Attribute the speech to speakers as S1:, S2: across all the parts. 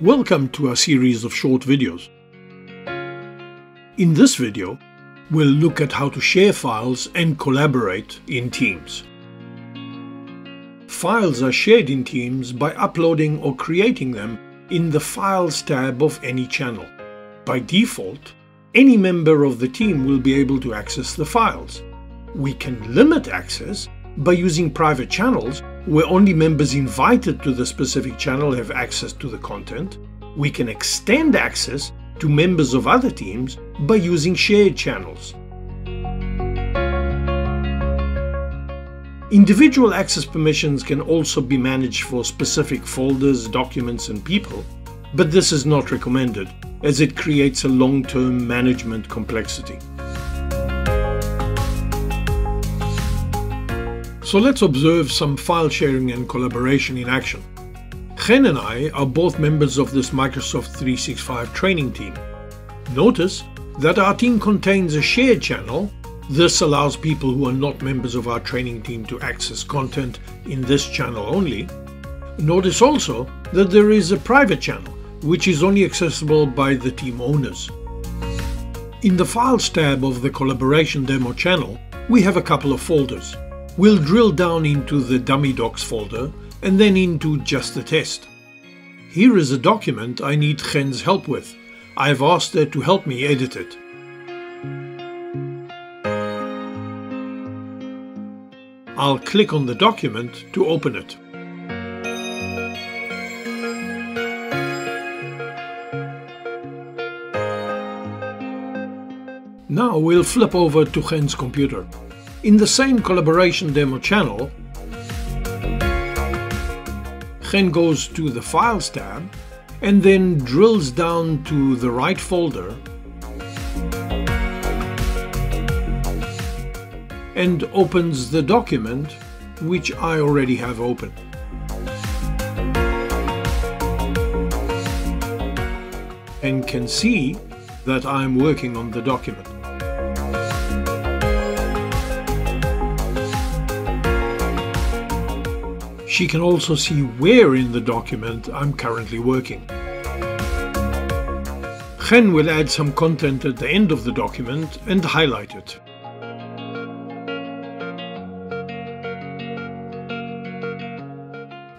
S1: Welcome to our series of short videos. In this video, we'll look at how to share files and collaborate in Teams. Files are shared in Teams by uploading or creating them in the Files tab of any channel. By default, any member of the team will be able to access the files. We can limit access by using private channels where only members invited to the specific channel have access to the content. We can extend access to members of other teams by using shared channels. Individual access permissions can also be managed for specific folders, documents, and people, but this is not recommended as it creates a long-term management complexity. So let's observe some file sharing and collaboration in action. Chen and I are both members of this Microsoft 365 training team. Notice that our team contains a shared channel. This allows people who are not members of our training team to access content in this channel only. Notice also that there is a private channel, which is only accessible by the team owners. In the Files tab of the Collaboration Demo channel, we have a couple of folders. We'll drill down into the Dummy Docs folder and then into Just a Test. Here is a document I need Chen's help with. I've asked her to help me edit it. I'll click on the document to open it. Now we'll flip over to Chen's computer. In the same Collaboration Demo channel, Chen goes to the Files tab and then drills down to the right folder and opens the document which I already have open. And can see that I'm working on the document. She can also see where in the document I'm currently working. Chen will add some content at the end of the document and highlight it.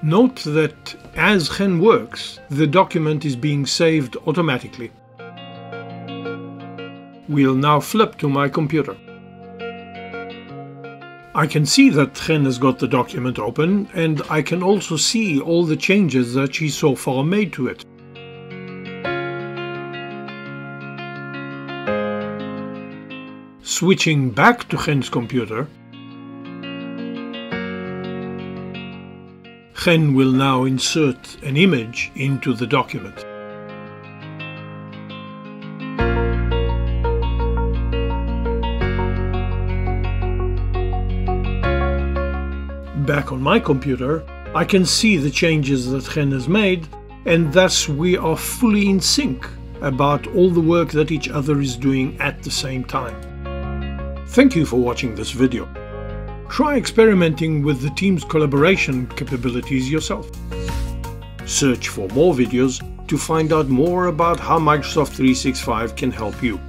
S1: Note that as Chen works, the document is being saved automatically. We'll now flip to my computer. I can see that Chen has got the document open, and I can also see all the changes that she so far made to it. Switching back to Chen's computer, Chen will now insert an image into the document. Back on my computer, I can see the changes that Chen has made, and thus we are fully in sync about all the work that each other is doing at the same time. Thank you for watching this video. Try experimenting with the team's collaboration capabilities yourself. Search for more videos to find out more about how Microsoft 365 can help you.